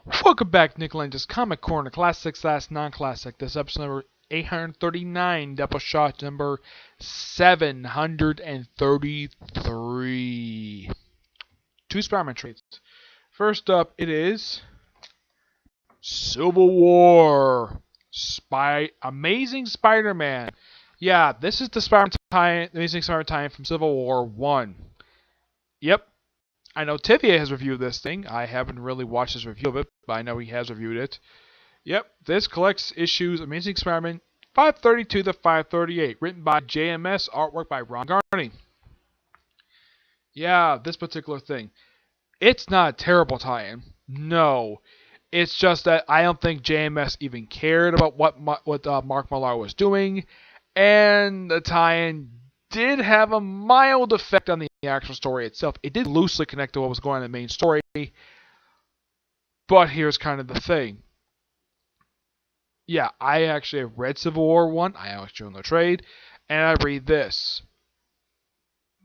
Welcome back, Nick Lenz's Comic Corner, Classic / Non-Classic. This episode number 839, Doubleshot number 733. Two Spider-Man traits. First up, it is Civil War. Amazing Spider-Man. Yeah, this is the Amazing Spider-Man tie-in from Civil War 1. Yep. I know Tivia has reviewed this thing. I haven't really watched his review of it, but I know he has reviewed it. Yep, this collects issues Amazing Spider-Man 532 to 538, written by JMS, artwork by Ron Garney. Yeah, this particular thing. It's not a terrible tie-in. No. It's just that I don't think JMS even cared about what Mark Millar was doing, and the tie-in did have a mild effect on the actual story itself. It did loosely connect to what was going on in the main story, but here's kind of the thing. Yeah, I actually have read Civil War 1, I actually own the trade, and I read this.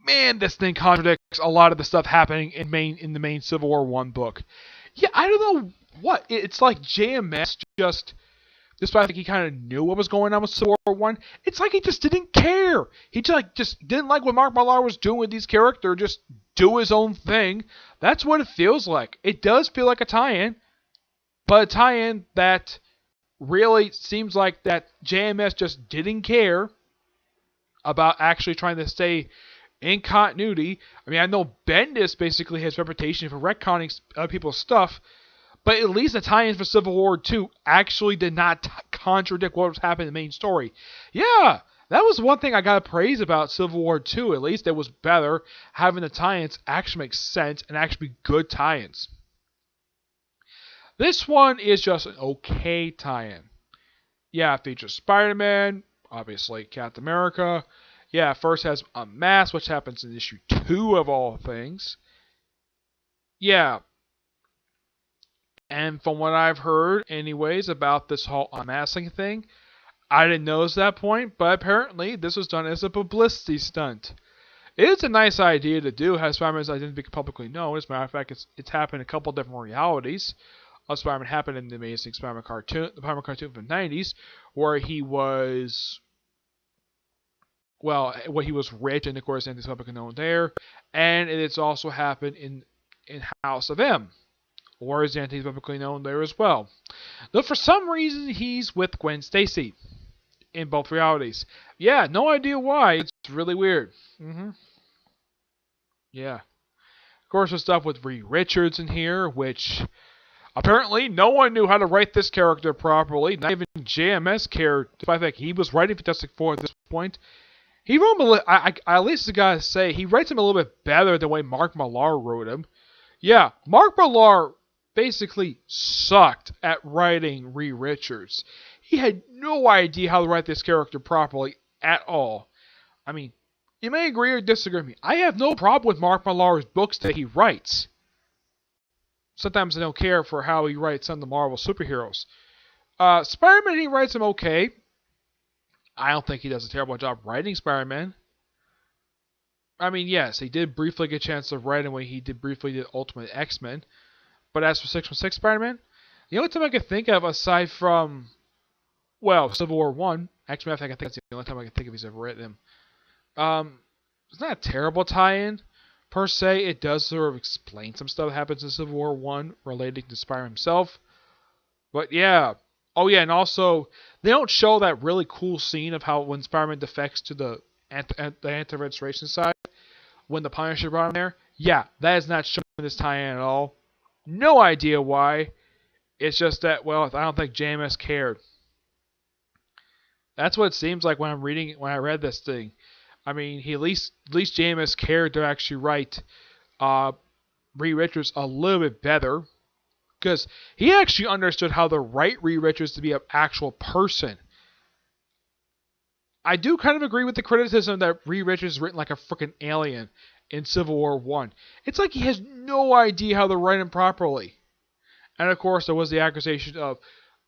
Man, this thing contradicts a lot of the stuff happening in the main Civil War 1 book. Yeah, I don't know what. It's like JMS just... Despite I think he kind of knew what was going on with Civil War 1, it's like he just didn't care. He just didn't like what Mark Millar was doing with these characters, just do his own thing. That's what it feels like. It does feel like a tie-in, but a tie-in that really seems like that JMS just didn't care about actually trying to stay in continuity. I mean, I know Bendis basically has a reputation for retconning other people's stuff, but at least the tie-ins for Civil War 2 actually did not contradict what was happening in the main story. Yeah, that was one thing I got to praise about Civil War 2. At least it was better having the tie-ins actually make sense and actually be good tie-ins. This one is just an okay tie-in. Yeah, it features Spider-Man, obviously Captain America. Yeah, first has a mask, which happens in issue 2 of all things. Yeah. And from what I've heard, anyways, about this whole unmasking thing, I didn't notice that point, but apparently this was done as a publicity stunt. It's a nice idea to do, have Spider-Man's identity be publicly known. As a matter of fact, it's happened in a couple different realities. Spider-Man happened in the Amazing Spider-Man cartoon, the Spider-Man cartoon from the 90s, where he was... Well, when he was rich, and of course, it's publicly known there. And it's also happened in House of M, or is Anthony's publicly known there as well. Though for some reason he's with Gwen Stacy in both realities. Yeah, no idea why. It's really weird. Yeah. Of course, there's stuff with Reed Richards in here, which apparently no one knew how to write this character properly. Not even JMS cared. Despite the fact he was writing Fantastic Four at this point. He wrote him at least I gotta say, he writes him a little bit better than the way Mark Millar wrote him. Yeah, Mark Millar basically sucked at writing Reed Richards. He had no idea how to write this character properly at all. I mean, you may agree or disagree with me. I have no problem with Mark Millar's books that he writes. Sometimes I don't care for how he writes some of the Marvel superheroes. Spider-Man, he writes him okay. I don't think he does a terrible job writing Spider-Man. I mean, yes, he did briefly get a chance to write him when he briefly did Ultimate X-Men. But as for 616 Spider-Man, the only time I can think of aside from, well, Civil War 1, X-Men, I think that's the only time I can think of he's ever written him. It's not a terrible tie-in, per se. It does sort of explain some stuff that happens in Civil War 1 relating to Spider himself. But yeah. Oh yeah, and also, they don't show that really cool scene of how when Spider-Man defects to the anti-registration side, when the Punisher brought him there. Yeah, that is not shown in this tie-in at all. No idea why. It's just that, well, I don't think JMS cared. That's what it seems like when I read this thing. I mean, at least JMS cared to actually write Reed Richards a little bit better. Because he actually understood how to write Reed Richards to be an actual person. I do kind of agree with the criticism that Reed Richards is written like a freaking alien in Civil War 1. It's like he has no idea how to write him properly. And of course, there was the accusation of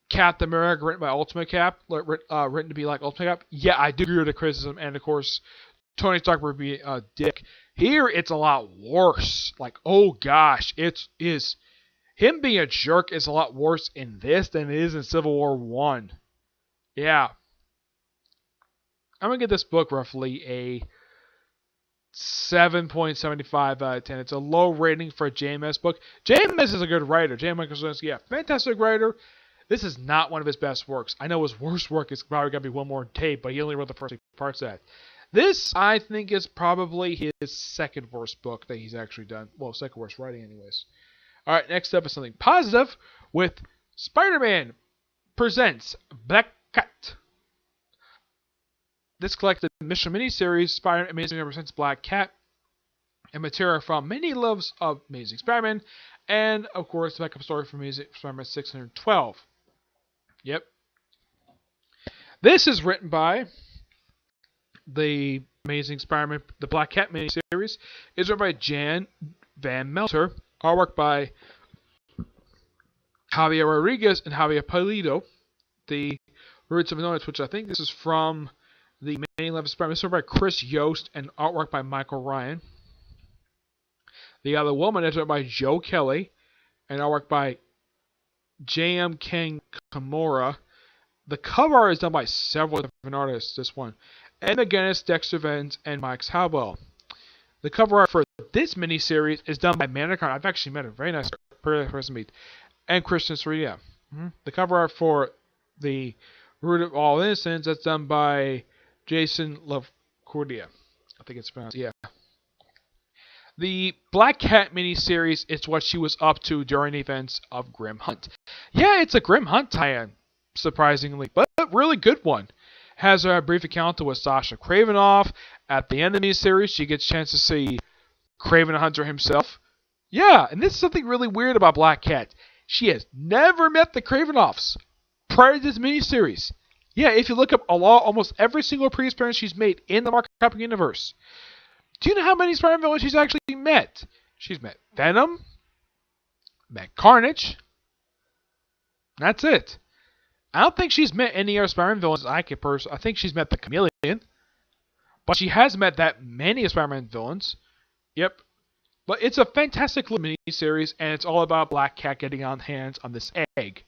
Captain America written by Ultimate Cap, written to be like Ultimate Cap. Yeah, I do agree with the criticism. And of course, Tony Stark would be a dick. Here, it's a lot worse. Like, oh gosh, it is Him being a jerk is a lot worse in this than it is in Civil War 1. Yeah. I'm going to give this book roughly a 7.75 out of 10. It's a low rating for a JMS book. JMS is a good writer. JMS, yeah, fantastic writer. This is not one of his best works. I know his worst work is probably going to be One More Tape, but he only wrote the first 2 parts of that. This, I think, is probably his second worst book that he's actually done. Well, second worst writing, anyways. Alright, next up is something positive with Spider-Man Presents Black Cat. This collected mission miniseries, Spider-Man Amazing Presents Black Cat, and material from Many Loves of Amazing Spider-Man, and, of course, the backup story from Amazing Spider-Man 612. Yep. This is written by the Amazing Spider-Man, the Black Cat miniseries. It's written by Jan Van Melter. Artwork by Javier Rodriguez and Javier Pulido. The Roots of Annoyance, which I think this is from the Many Loves of Spider-Man. This is written by Chris Yost and artwork by Michael Ryan. The Other Woman is written by Joe Kelly and artwork by J.M. King Kimura. The cover art is done by several different artists, this one. Ed McGinnis, Dexter Vance, and Mike Howell. The cover art for this miniseries is done by Manicon. I've actually met a very nice person to meet. And Christian Serena. The cover art for the Root of All Innocence, that's done by Jason Lovecordia. I think it's pronounced, yeah. The Black Cat miniseries is what she was up to during the events of Grim Hunt. Yeah, it's a Grim Hunt tie-in, surprisingly, but a really good one. Has a brief encounter with Sasha Kravinoff. At the end of the series, she gets a chance to see Kraven Hunter himself. Yeah, and this is something really weird about Black Cat. She has never met the Kravinoffs prior to this miniseries. Yeah, if you look up almost every single previous appearance she's made in the Marvel Comics universe, do you know how many Spider-Man villains she's actually met? She's met Venom, met Carnage. That's it. I don't think she's met any other Spider-Man villains I think she's met the Chameleon. But she has met that many Spider-Man villains. Yep. But it's a fantastic little mini-series, and it's all about Black Cat getting on hands on this egg.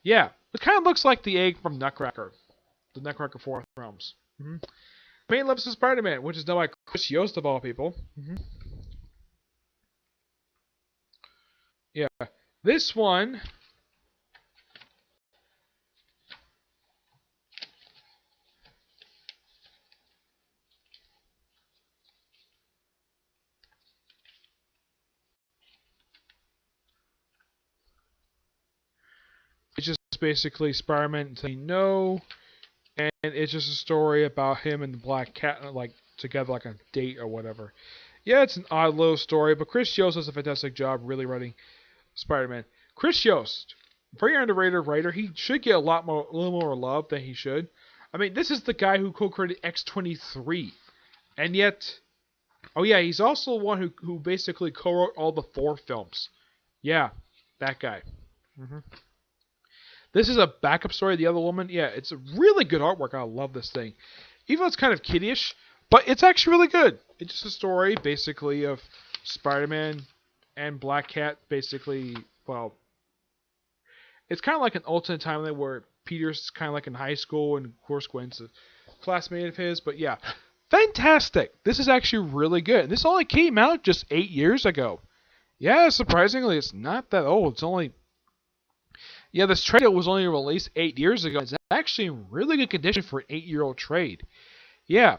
Yeah, it kind of looks like the egg from Nutcracker. The Nutcracker Fourth Realms. Main Loves of Spider-Man, which is done by Chris Yost of all people. Yeah. This one... It's just basically Spider-Man saying no, and it's just a story about him and the Black Cat, like, together, like a date or whatever. Yeah, it's an odd little story, but Chris Yost does a fantastic job really writing Spider-Man. Chris Yost, very underrated writer. He should get a little more love than he should. I mean, this is the guy who co-created X-23, and yet, oh yeah, he's also the one who basically co-wrote all the Thor films. Yeah, that guy. This is a backup story, The Other Woman. Yeah, it's a really good artwork. I love this thing. Even though it's kind of kiddie-ish, but it's actually really good. It's just a story, basically, of Spider-Man and Black Cat, basically, well, it's kind of like an alternate timeline where Peter's kind of like in high school, and of course Gwen's a classmate of his, but yeah. Fantastic! This is actually really good. And this only came out just 8 years ago. Yeah, surprisingly, it's not that old. It's only... Yeah, this trade was only released 8 years ago. It's actually in really good condition for an 8-year-old trade. Yeah,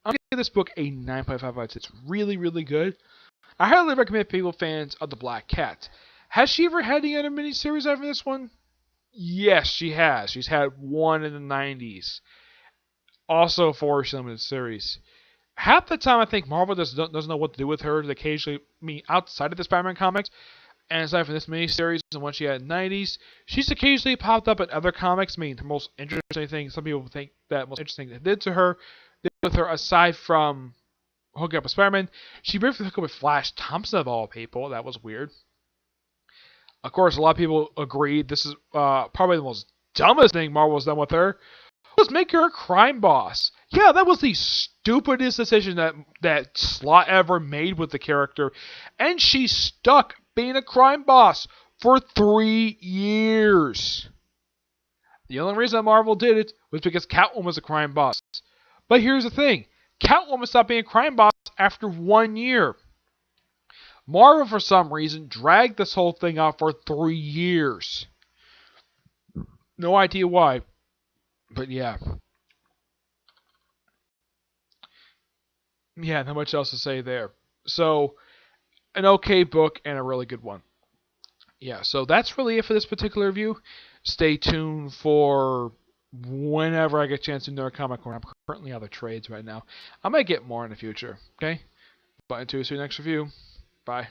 I'll give this book a 9.5 out of 10. It's really, really good. I highly recommend people fans of the Black Cat. Has she ever had any other miniseries after this one? Yes, she has. She's had one in the 90s. Also a Force Limited series. Half the time I think Marvel doesn't know what to do with her. They occasionally, outside of the Spider-Man comics, and aside from this miniseries and what she had in the 90s, she's occasionally popped up in other comics. The most interesting thing, some people think that most interesting thing they did with her, aside from hooking up with Spider-Man, she briefly hooked up with Flash Thompson of all people. That was weird. Of course, a lot of people agreed this is probably the most dumbest thing Marvel's done with her. Was make her a crime boss. Yeah, that was the stupidest decision that Slott ever made with the character. And she stuck being a crime boss for 3 years. The only reason Marvel did it was because Catwoman was a crime boss. But here's the thing. Catwoman stopped being a crime boss after 1 year. Marvel, for some reason, dragged this whole thing out for 3 years. No idea why. But yeah. Yeah, not much else to say there. So, an okay book and a really good one. Yeah, so that's really it for this particular review. Stay tuned for whenever I get a chance to do a comic corner. I'm currently out of trades right now. I might get more in the future, okay? But until we see you next review, bye.